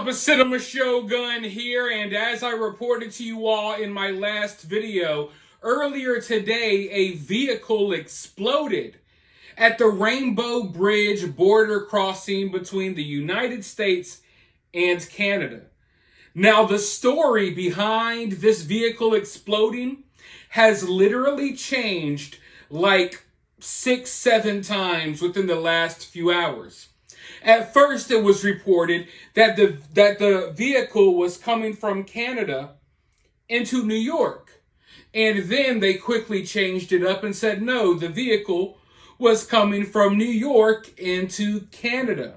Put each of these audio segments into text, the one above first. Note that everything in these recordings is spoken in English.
up? It's Cinema Shogun here, and as I reported to you all in my last video, earlier today a vehicle exploded at the Rainbow Bridge border crossing between the United States and Canada. Now, the story behind this vehicle exploding has literally changed like 6-7 times within the last few hours. At first, it was reported that the vehicle was coming from Canada into New York. And then they quickly changed it up and said, no, the vehicle was coming from New York into Canada.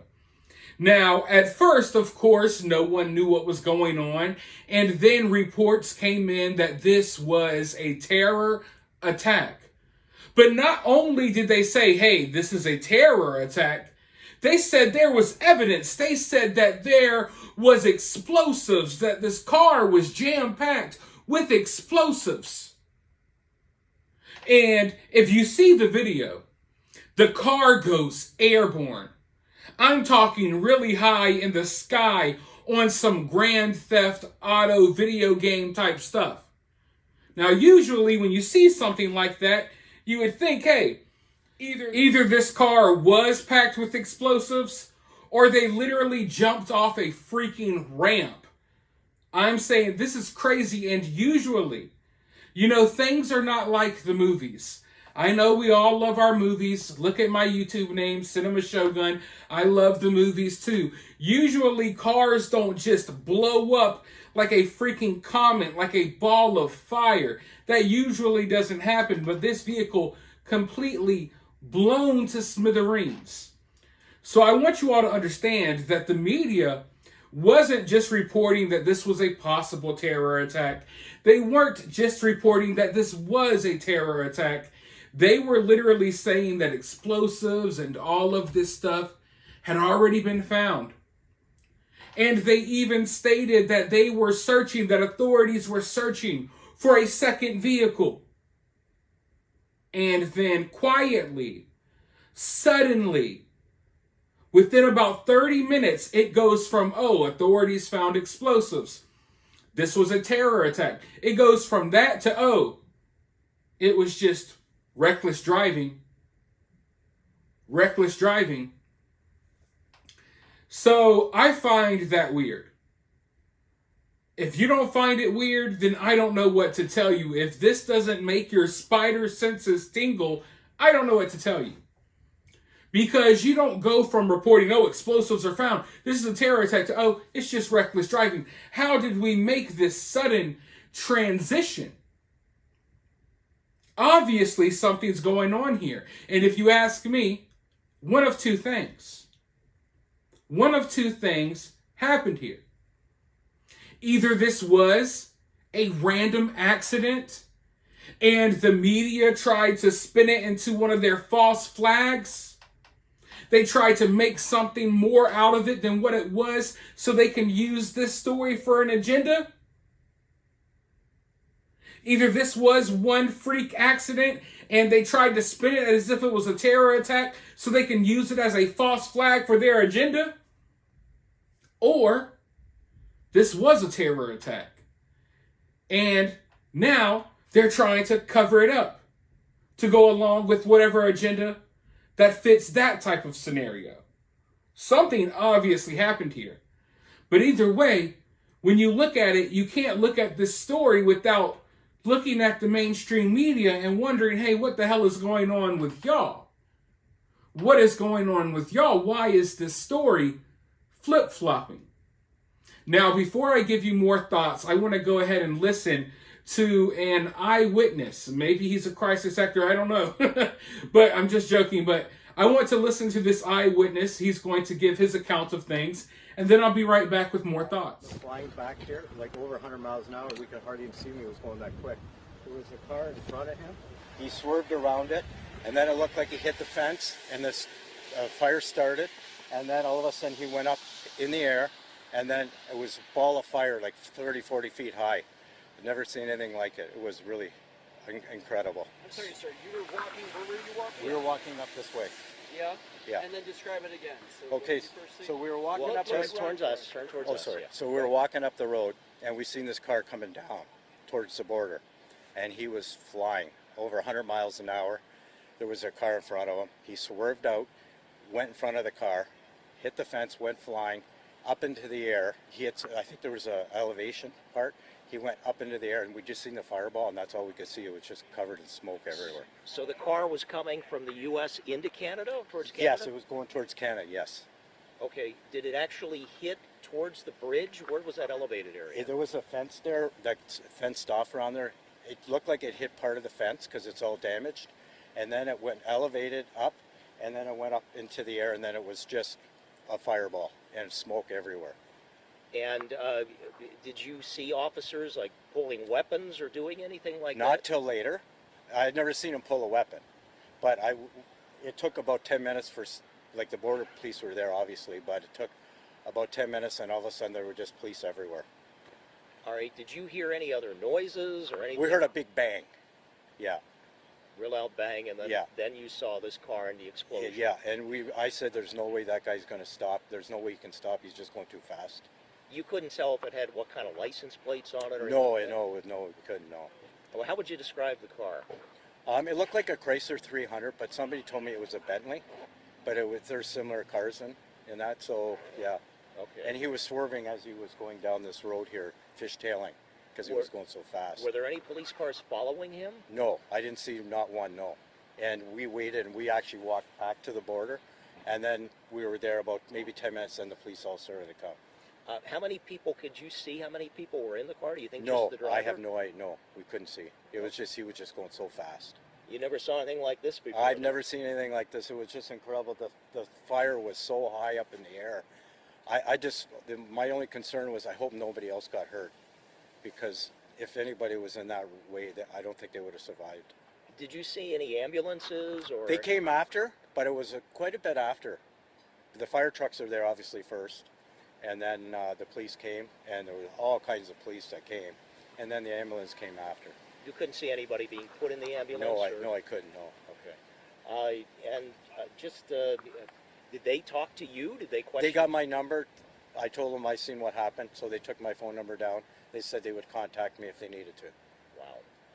Now, at first, of course, no one knew what was going on. And then reports came in that this was a terror attack. But not only did they say, hey, this is a terror attack, they said there was evidence. They said that there was explosives, that this car was jam-packed with explosives. And if you see the video, the car goes airborne. I'm talking really high in the sky on some Grand Theft Auto video game type stuff. Now, usually when you see something like that, you would think, hey, Either this car was packed with explosives, or they literally jumped off a freaking ramp. I'm saying this is crazy, and usually, things are not like the movies. I know we all love our movies. Look at my YouTube name, Cinema Shogun. I love the movies too. Usually cars don't just blow up like a freaking comet, like a ball of fire. That usually doesn't happen, but this vehicle completely blown to smithereens. So I want you all to understand that the media wasn't just reporting that this was a possible terror attack. They weren't just reporting that this was a terror attack. They were literally saying that explosives and all of this stuff had already been found. And they even stated that they were searching, that authorities were searching for a second vehicle. And then quietly, suddenly, within about 30 minutes, it goes from, authorities found explosives. This was a terror attack. It goes from that to, it was just reckless driving. Reckless driving. So I find that weird. If you don't find it weird, then I don't know what to tell you. If this doesn't make your spider senses tingle, I don't know what to tell you. Because you don't go from reporting, explosives are found, this is a terror attack, to, it's just reckless driving. How did we make this sudden transition? Obviously, something's going on here. And if you ask me, one of two things. One of two things happened here. Either this was a random accident and the media tried to spin it into one of their false flags. They tried to make something more out of it than what it was so they can use this story for an agenda. Either this was one freak accident and they tried to spin it as if it was a terror attack so they can use it as a false flag for their agenda. Or this was a terror attack. And now they're trying to cover it up to go along with whatever agenda that fits that type of scenario. Something obviously happened here. But either way, when you look at it, you can't look at this story without looking at the mainstream media and wondering, hey, what the hell is going on with y'all? What is going on with y'all? Why is this story flip-flopping? Now, before I give you more thoughts, I want to go ahead and listen to an eyewitness. Maybe he's a crisis actor, I don't know. But I'm just joking. But I want to listen to this eyewitness. He's going to give his account of things. And then I'll be right back with more thoughts. Flying back here, like over 100 miles an hour, we could hardly even see me. It was going that quick. There was a car in front of him. He swerved around it, and then it looked like he hit the fence, and this fire started. And then all of a sudden he went up in the air. And then it was a ball of fire like 30, 40 feet high. I've never seen anything like it. It was really incredible. I'm sorry, sir. You were walking, where were you walking? We were walking up this way. Yeah. Yeah. And then describe it again. So what Okay, did you first see? so we were walking Well, up turn this. towards us. Turn towards Oh, us. sorry. Yeah. So we were walking up the road, and we seen this car coming down towards the border, and he was flying over 100 miles an hour. There was a car in front of him. He swerved out, went in front of the car, hit the fence, went flying up into the air. He hit. I think there was a elevation part. He went up into the air, and we just seen the fireball, and that's all we could see. It was just covered in smoke everywhere. So the car was coming from the U.S. into Canada, towards Canada? Yes, it was going towards Canada. Yes. Okay. Did it actually hit towards the bridge? Where was that elevated area? There was a fence there that's fenced off around there. It looked like it hit part of the fence because it's all damaged, and then it went elevated up, and then it went up into the air, and then it was just a fireball and smoke everywhere. And did you see officers like pulling weapons or doing anything like Not that? till later. I had never seen him pull a weapon, but it took about 10 minutes for, like, the border police were there obviously, but it took about 10 minutes, and all of a sudden there were just police everywhere. All right. Did you hear any other noises or anything? We heard a big bang. Yeah. real loud bang, and then Yeah. then you saw this car and the explosion. Yeah, and I said there's no way that guy's going to stop. There's no way he can stop. He's just going too fast. You couldn't tell if it had what kind of license plates on it, or No, anything? no, we couldn't. No. Well, how would you describe the car? It looked like a Chrysler 300, but somebody told me it was a Bentley. But there's similar cars in that, so yeah. Okay. And he was swerving as he was going down this road here, fishtailing, because he was going so fast. Were there any police cars following him? No, I didn't see not one, no. And we waited, and we actually walked back to the border, and then we were there about maybe 10 minutes, and the police all started to come. How many people could you see? How many people were in the car? Do you think No, just the driver? I have no idea. No, we couldn't see. It was just, he was just going so fast. You never saw anything like this before? I've never seen anything like this. It was just incredible. The fire was so high up in the air. My only concern was I hope nobody else got hurt, because if anybody was in that way, I don't think they would have survived. Did you see any ambulances or? They came after, but it was quite a bit after. The fire trucks are there obviously first, and then the police came, and there were all kinds of police that came, and then the ambulance came after. You couldn't see anybody being put in the ambulance? No, I couldn't. No. Okay. Did they talk to you? Did they question? They got my number. I told them I seen what happened, so they took my phone number down. They said they would contact me if they needed to. Wow.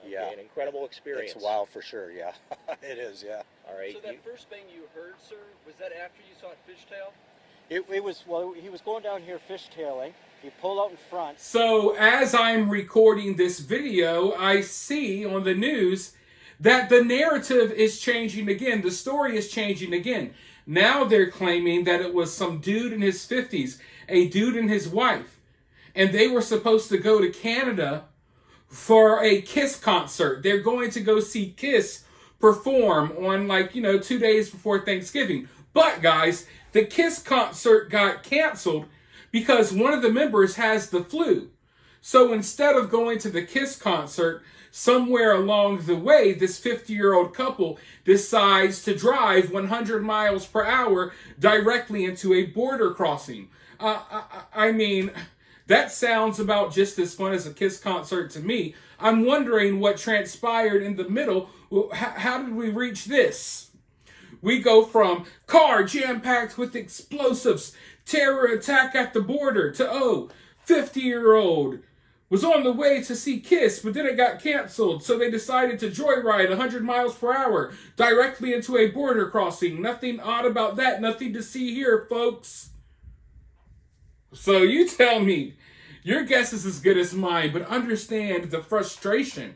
Okay, Yeah. An incredible experience. It's wow for sure. Yeah, it is. Yeah. All right. So that first bang you heard, sir, was that after you saw it fishtail? It was, well, he was going down here fishtailing. He pulled out in front. So as I'm recording this video, I see on the news that the narrative is changing again. The story is changing again. Now they're claiming that it was some dude in his 50s, a dude and his wife, and they were supposed to go to Canada for a Kiss concert. They're going to go see Kiss perform on 2 days before Thanksgiving. But guys, the Kiss concert got canceled because one of the members has the flu. So instead of going to the Kiss concert, somewhere along the way, this 50-year-old couple decides to drive 100 miles per hour directly into a border crossing. I mean, that sounds about just as fun as a Kiss concert to me. I'm wondering what transpired in the middle. How did we reach this? We go from car jam-packed with explosives, terror attack at the border, to 50-year-old was on the way to see Kiss, but then it got canceled, so they decided to joyride 100 miles per hour directly into a border crossing. Nothing odd about that. Nothing to see here, folks. So you tell me. Your guess is as good as mine, but understand the frustration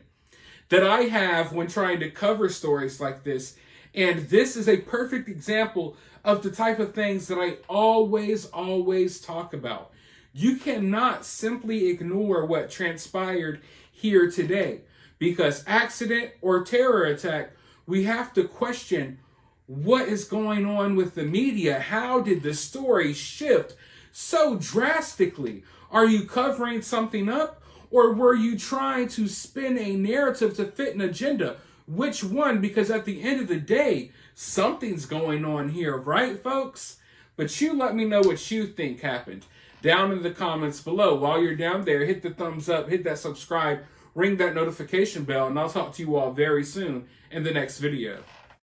that I have when trying to cover stories like this. And this is a perfect example of the type of things that I always talk about. You cannot simply ignore what transpired here today, because accident or terror attack, we have to question what is going on with the media. How did the story shift so drastically? Are you covering something up, or were you trying to spin a narrative to fit an agenda? Which one? Because at the end of the day, something's going on here, right, folks? But you let me know what you think happened down in the comments below. While you're down there, hit the thumbs up, hit that subscribe, ring that notification bell, and I'll talk to you all very soon in the next video.